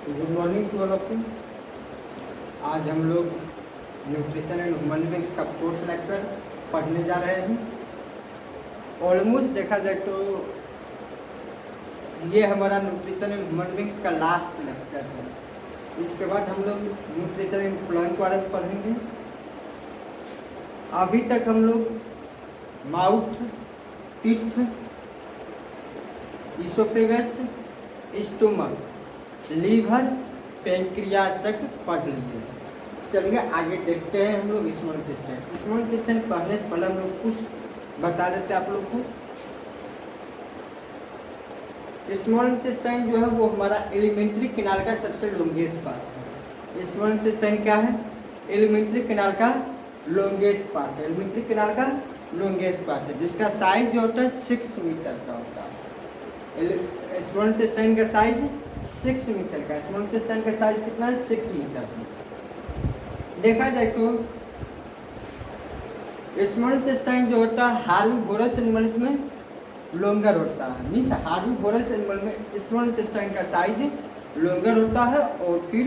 Good morning to all of you. आज हम लोग न्यूट्रिशन एंड ह्यूमन बींग्स का फोर्थ लेक्चर पढ़ने जा रहे हैं। ऑलमोस्ट देखा जाए तो ये हमारा न्यूट्रिशन एंड ह्यूमन बींग्स का लास्ट लेक्चर है। इसके बाद हम लोग न्यूट्रिशन एंड प्लांट के बारे में पढ़ेंगे। अभी तक हम लोग माउथ, पित्त, इसोफेगस, स्टोमक, लीवर, पेंक्रियाज तक पढ़ लिए। चलिए आगे देखते हैं हम लोग स्मॉल इंटेस्टाइन। स्मॉल इंटेस्टाइन पढ़ने से पहले हम लोग कुछ बता देते हैं आप लोग को। स्मॉल इंटेस्टाइन जो है वो हमारा एलिमेंट्री कैनाल का सबसे लॉन्गेस्ट पार्ट है। स्मॉल इंटेस्टाइन क्या है? एलिमेंट्री कैनाल का लॉन्गेस्ट पार्ट है। एलिमेंट्री कैनाल का लॉन्गेस्ट पार्ट है जिसका साइज जो होता है 6 मीटर का होता है। स्मॉल इंटेस्टाइन का साइज 6 मीटर का। स्मॉल इंटेस्टाइन का साइज कितना है? 6 मीटर। देखा जाए तो स्मॉल इंटेस्टाइन जो होता है हार्बीवोरस एनिमल्स में लॉन्गर होता है। मीन्स हार्बीवोरस एनिमल में स्मॉल इंटेस्टाइन का साइज लॉन्गर होता है और फिर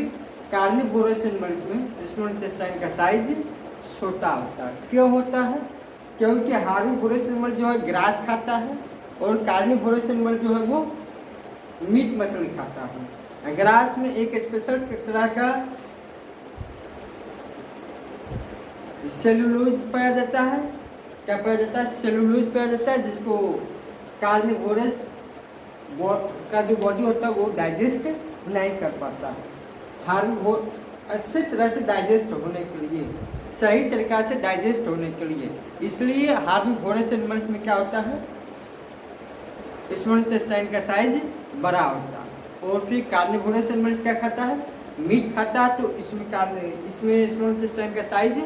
कार्निवोरस एनिमल्स में स्मॉल इंटेस्टाइन का साइज छोटा होता है। क्यों होता है? क्योंकि हार्बीवोरस एनिमल जो है ग्रास खाता है और कार्निवोरस एनिमल जो है वो मीट मछली खाता है। ग्रास में एक स्पेशल तरह का सेलुलोज पाया जाता है। क्या पाया जाता है? सेलुलोज पाया जाता है जिसको कार्निवोरस का जो बॉडी होता है वो डाइजेस्ट नहीं कर पाता। हार्बीवोर अच्छे तरह से डाइजेस्ट होने के लिए, सही तरीका से डाइजेस्ट होने के लिए, इसलिए हार्बीवोरस एनिमल्स में क्या होता है? स्मॉल इंटेस्टाइन का साइज बड़ा होता है। और फिर कार्निवोरस एनिमल्स क्या खाता है? मीट खाता है, तो इसमें स्मॉल इंटेस्टाइन का साइज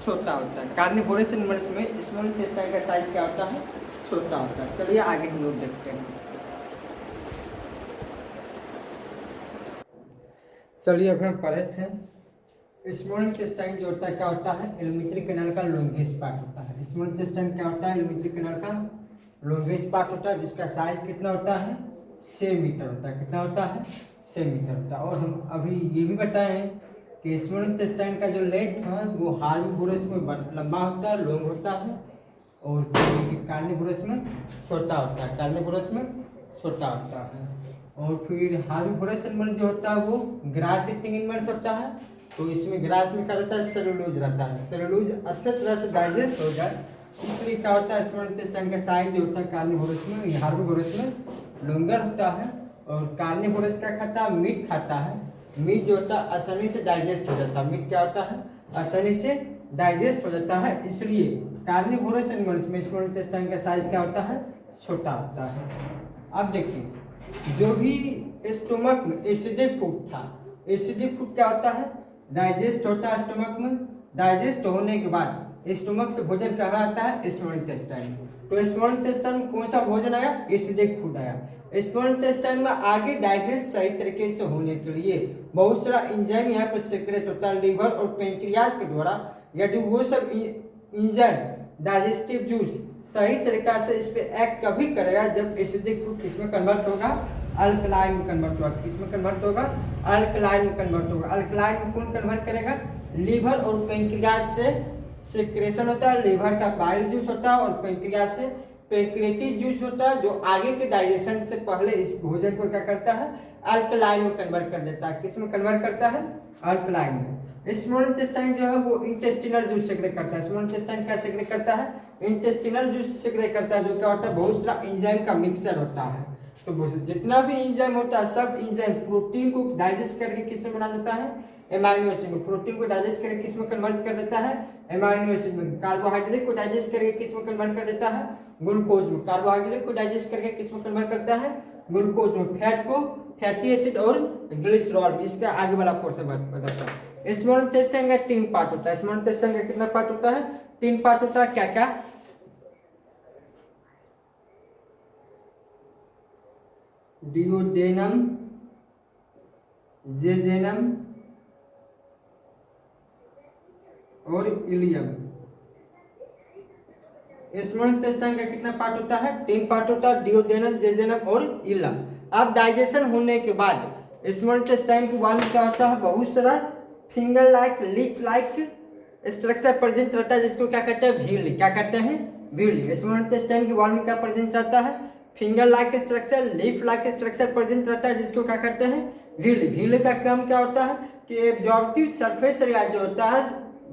छोटा होता है। कार्निवोरस एनिमल्स में स्मॉल इंटेस्टाइन का साइज क्या होता है? छोटा होता है। चलिए आगे हम लोग देखते हैं। चलिए अभी हम पढ़े थे स्मॉल इंटेस्टाइन जो होता है क्या होता है? एलिमेंट्री कैनाल का लॉन्गेस्ट पार्ट होता है। स्मॉल इंटेस्टाइन क्या होता है? एलिमेंट्री कैनाल का लॉन्गेस्ट पार्ट होता है जिसका साइज कितना होता है? 6 मीटर होता है। कितना होता है? 6 मीटर होता है। और हम अभी ये भी बताएं कि स्मॉल इंटेस्टाइन का जो लेग है वो हार्बीवोरस में लंबा होता है, लॉन्ग होता है, और कार्निवोरस में छोटा होता है। कार्निवोरस में छोटा होता है। और फिर हार्बीवोरस एनिमल जो होता है वो ग्रास ईटिंग एनिमल्स होता है, तो इसमें ग्रास में क्या रहता है? सेलुलोज रहता है। सेलुलोज अच्छे तरह से डाइजेस्ट हो जाए इसलिए क्या होता है? स्मॉल इंटेस्टाइन का साइज जो होता है कार्निवोरस में, हार्बीवोरस में लॉन्गर होता है। और कार्निवोरस क्या खाता है? मीट खाता है। मीट जो होता है आसानी से डाइजेस्ट हो जाता है। मीट क्या होता है? आसानी से डाइजेस्ट हो जाता है, इसलिए कार्निवोरस एनिमल्स में स्मॉल इंटेस्टाइन का साइज क्या होता है? छोटा होता है। अब देखिए जो भी स्टोमक में एसिडिक फूड था, एसिडिक फूड क्या होता है? डाइजेस्ट होता है स्टोमक में। डाइजेस्ट होने के बाद स्टोमक से भोजन कहाँ आता है? Small intestine. तो स्मॉल इंटेस्टाइन में कौन सा भोजन आया? एसिडिक फूड आया। स्मॉल इंटेस्टाइन में आगे डाइजेस्ट सही तरीके से होने के लिए बहुत सारा एंजाइम यहाँ पर सीक्रेट होता है लीवर और पेंक्रियाज के द्वारा। यदि वो सब एंजाइम डाइजेस्टिव जूस सही तरीका से इस पे एक्ट कभी करेगा जब एसिडिक फूड किसमें कन्वर्ट होगा? अल्कलाइन में कन्वर्ट होगा। किसमें कन्वर्ट होगा? अल्कलाइन में कन्वर्ट होगा। अल्कलाइन में कौन कन्वर्ट करेगा? लीवर और पेंक्रियाज से सिक्रेशन होता है। लीवर का बाइल जूस होता है और पेंक्रियाज से पेंक्रेटिक जूस होता है, जो आगे के डाइजेशन से पहले इस भोजन को क्या करता है? अल्कलाइन में कन्वर्ट कर देता है। किस में कन्वर्ट करता है? अल्कलाइन में। स्मॉल इंटेस्टाइन जो है वो इंटेस्टिनल जूस सेक्रेट करता है। स्मॉल इंटेस्टाइन क्या सेक्रेट करता है? इंटेस्टिनल जूस सेक्रेट करता है, जो क्या होता है? बहुत सारा एंजाइम का मिक्सचर होता है। तो जितना भी एंजाइम होता है सब एंजाइम प्रोटीन को डाइजेस्ट करके किस में बना देता है? एमाइनो एसिड में। प्रोटीन को डाइजेस्ट करके किस में कन्वर्ट कर देता है? एमाइनो एसिड में। कार्बोहाइड्रेट को डाइजेस्ट करके किस में कन्वर्ट कर देता है? ग्लूकोज में। कार्बोहाइड्रेट को डाइजेस्ट करके किस में कन्वर्ट करता है? ग्लूकोज में। फैट को फैटी एसिड और ग्लिसरॉल में। इसका आगे वाला पोर्शन बताता है। स्मॉल इंटेस्टाइन का 3 पार्ट होता है। स्मॉल इंटेस्टाइन का कितना पार्ट होता है? 3 पार्ट होता है। क्या क्या? डिओडेनम, जेजेनम और इलियम। स्मॉल इंटेस्टाइन का कितना पार्ट होता है? 3 पार्ट होता है, डिओडेनम, जेजेनम और इलम। अब डाइजेशन होने के बाद स्मॉल इंटेस्टाइन की वॉल में क्या होता है, बहुत सारा finger like leaf like structure present रहता है, जिसको क्या कहते हैं, व्हील, क्या कहते हैं, व्हील। स्मॉल इंटेस्टाइन की वॉल में क्या प्रेजेंट रहता है, finger like structure, leaf like structure present रहता है, जिसको क्या कहते हैं, व्हील। व्हील का काम क्या होता है कि एब्जॉर्प्टिव सरफेस एरिया जो होता है,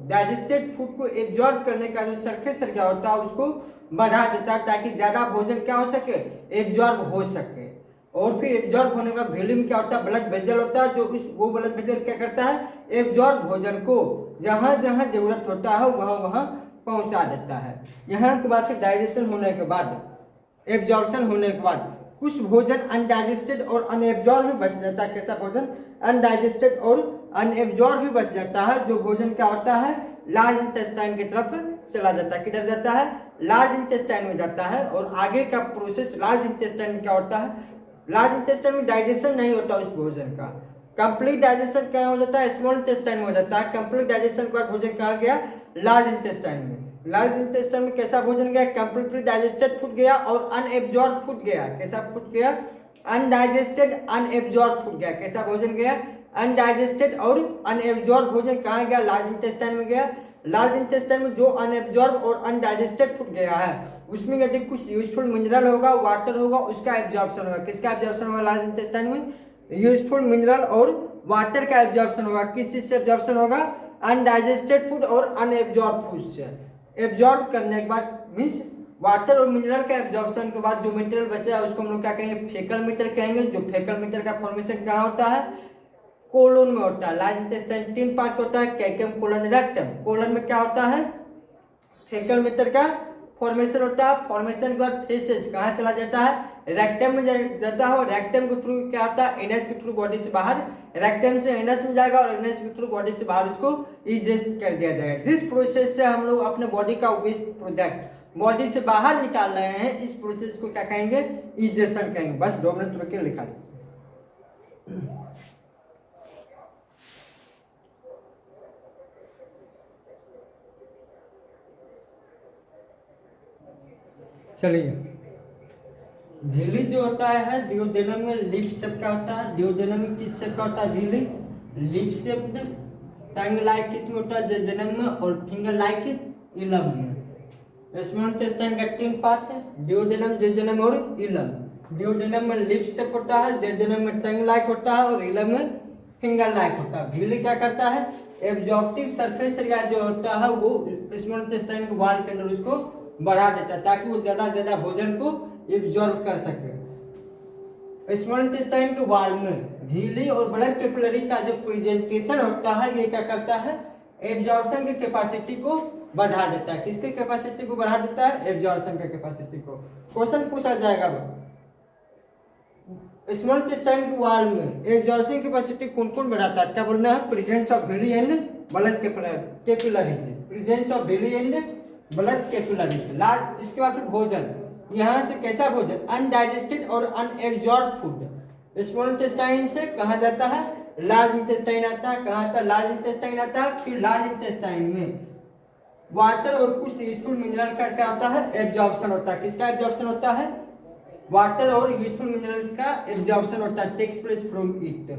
डाइजेस्टेड फूड को एब्जॉर्ब करने का जो सरफेस एरिया होता है उसको बढ़ा देता है, ताकि ज्यादा भोजन क्या हो सके, एब्जॉर्ब हो सके। और फिर एब्जॉर्ब होने का व्हील में क्या होता है, ब्लड वेजल होता है, जो वो ब्लड वेजल क्या करता है, एब्जॉर्ब भोजन को जहां जहां जरूरत होता है वहां वहां पहुंचा देता है। यहाँ के बाद फिर डाइजेशन होने के बाद, एब्जॉर्प्शन होने के बाद कुछ भोजन अनडाइजेस्टेड और अनएब्जॉर्ब भी बच जाता है। कैसा भोजन, अनडाइजेस्टेड और अनएब्जॉर्ब भी बच जाता है, जो भोजन क्या होता है, लार्ज इंटेस्टाइन की तरफ चला जाता है। किधर जाता है, लार्ज इंटेस्टाइन में जाता है। और आगे का प्रोसेस लार्ज इंटेस्टाइन में क्या होता है, लार्ज इंटेस्टाइन में डाइजेशन नहीं होता उस भोजन का, कंप्लीट डाइजेशन क्या हो जाता है, स्मॉल इंटेस्टाइन में हो जाता है। कंप्लीट डाइजेशन के बाद भोजन कहाँ गया, लार्ज इंटेस्टाइन में। लार्ज इंटेस्टाइन में कैसा भोजन गया, कंप्लीटली डाइजेस्टेड फूड गया और अनएब्जॉर्ब फूड गया। कैसा फूड गया, अनडाइजेस्टेड अनएब्जॉर्ब फूड गया। कैसा भोजन गया, अनडाइजेस्टेड और अनएब्जॉर्ब भोजन कहाँ गया, लार्ज इंटेस्टाइन में गया। लार्ज इंटेस्टाइन में जो अनएब्जॉर्ब और अनडाइजेस्टेड फूड गया है उसमें यदि कुछ यूजफुल मिनरल होगा, वाटर होगा, उसका एब्जॉर्प्शन होगा। किसका एब्जॉर्प्शन होगा, लार्ज इंटेस्टाइन में यूजफुल मिनरल और वाटर का एब्जॉर्प्शन होगा। किस चीज से एब्जॉर्प्शन होगा, अनडाइजेस्टेड फूड और अनएब्जॉर्ब फूड से। एब्जॉर्ब करने के बाद मीन्स वाटर और मिनरल का एब्जॉर्प्शन के बाद जो मटेरियल बचा है उसको हम लोग क्या कहेंगे, फेकल मैटर कहेंगे। जो फेकल मैटर का फॉर्मेशन कहाँ होता है, कोलन में होता है। लार्ज इंटेस्टाइन 3 पार्ट होता है, कैकम, कोलन, रेक्टम। कोलन में क्या होता है, फेकल मैटर का फॉर्मेशन होता है। फॉर्मेशन के बाद फेसेस कहाँ चला जाता है, रेक्टम में जाता है। और रेक्टम के थ्रू क्या होता है, एनएस के थ्रू बॉडी से बाहर, रेक्टम से एनएस में जाएगा और एनएस के थ्रू बॉडी से बाहर उसको इजेक्ट कर दिया जाएगा। जिस प्रोसेस से हम लोग अपने बॉडी का वेस्ट प्रोडक्ट बॉडी से बाहर निकाल रहे हैं, इस प्रोसेस को क्या कहेंगे, इजेक्शन कहेंगे। बस 2 मिनट रुक के लिखा। चलिए, व्हीली जो होता है डिओडेनम में लिप शेप का होता है। डिओडेनम में किस शेप का होता है, wheelie lip shape, tongue like किसमें होता है, जेजुनम में, और फिंगर लाइक इलम में। स्मॉल इंटेस्टाइन का 3 पार्ट है, डिओडेनम, जेजुनम और इलम। डिओडेनम में लिप शेप होता है, जेजुनम में टंग लाइक होता है और इलम में फिंगर लाइक होता है। व्हीली क्या करता है, एब्जॉर्प्टिव सरफेस एरिया जो होता है वो स्मॉल इंटेस्टाइन के वॉल के अंदर उसको बढ़ा देता है, ताकि वो ज्यादा से ज्यादा भोजन को एब्जॉर्ब कर सके। स्मॉल इंटेस्टाइन के वॉल में व्हीली और ब्लड कैपिलरी का जो प्रेजेंटेशन होता है, ये क्या करता है, एब्जॉर्प्शन की कैपेसिटी को बढ़ा देता है। किसके कैपेसिटी को बढ़ा देता है, एब्जॉर्प्शन की कैपेसिटी को। क्वेश्चन पूछा जाएगा, स्मॉल इंटेस्टाइन के वॉल में एब्जॉर्प्शन की कैपेसिटी कौन कौन बढ़ाता है, क्या बोलना है, presence of wheelie and blood capillaries, presence of wheelie and blood capillaries. Last, इसके बाद फिर भोजन, यहाँ से कैसा भोजन, अनडाइजेस्टेड और अनएब्जॉर्ब फूड स्मॉल इंटेस्टाइन से कहाँ जाता है, लार्ज इंटेस्टाइन आता है। कहाँ आता है, लार्ज इंटेस्टाइन आता है। फिर लार्ज इंटेस्टाइन में वाटर और कुछ यूजफुल मिनरल का क्या होता है, एब्जॉर्प्शन होता है। किसका एब्जॉर्प्शन होता है, वाटर और यूजफुल मिनरल्स का एब्जॉर्प्शन होता है, takes place from it.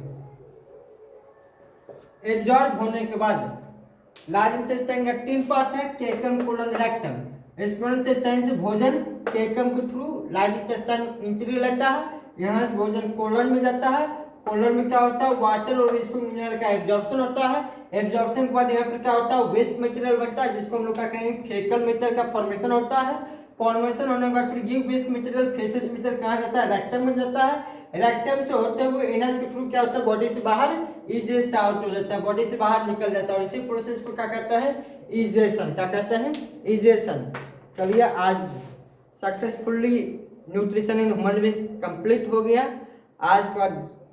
Absorb होने के बाद लार्ज इंटेस्टाइन का 3 पार्ट है, caecum, colon, rectum. Small intestine से भोजन कैकम के थ्रू लार्ज इंटेस्टाइन एंट्री लेता है, यहाँ से भोजन कोलन में जाता है। कोलन में क्या होता है, वाटर और यूजफुल मिनरल का एब्जॉर्प्शन होता है। एब्जॉर्प्शन के बाद यहाँ पर क्या होता है, वेस्ट मटेरियल बनता है, जिसको हम लोग क्या कहेंगे, फेकल मैटर का फॉर्मेशन होता है। फॉर्मेशन होने के बाद फिर ये वेस्ट मटेरियल फेसेस मटेरियल कहाँ जाता है, रेक्टम में जाता है। रेक्टम से होते हुए एनस के थ्रू क्या होता है, बॉडी से बाहर इजेस्ट आउट हो जाता है, बॉडी से बाहर निकल जाता है। और इसी प्रोसेस को क्या कहता है, इजेशन। क्या कहते हैं, इजेशन। चलिए, आज successfully nutrition in human beings complete हो गया। आज का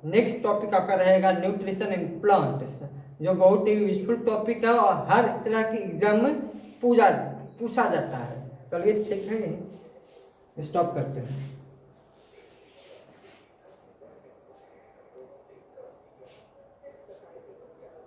नेक्स्ट टॉपिक आपका रहेगा न्यूट्रिशन इन प्लांट्स, जो बहुत ही यूजफुल टॉपिक है और हर तरह के एग्जाम में पूछा जाता है। चलिए ठीक है, स्टॉप करते हैं।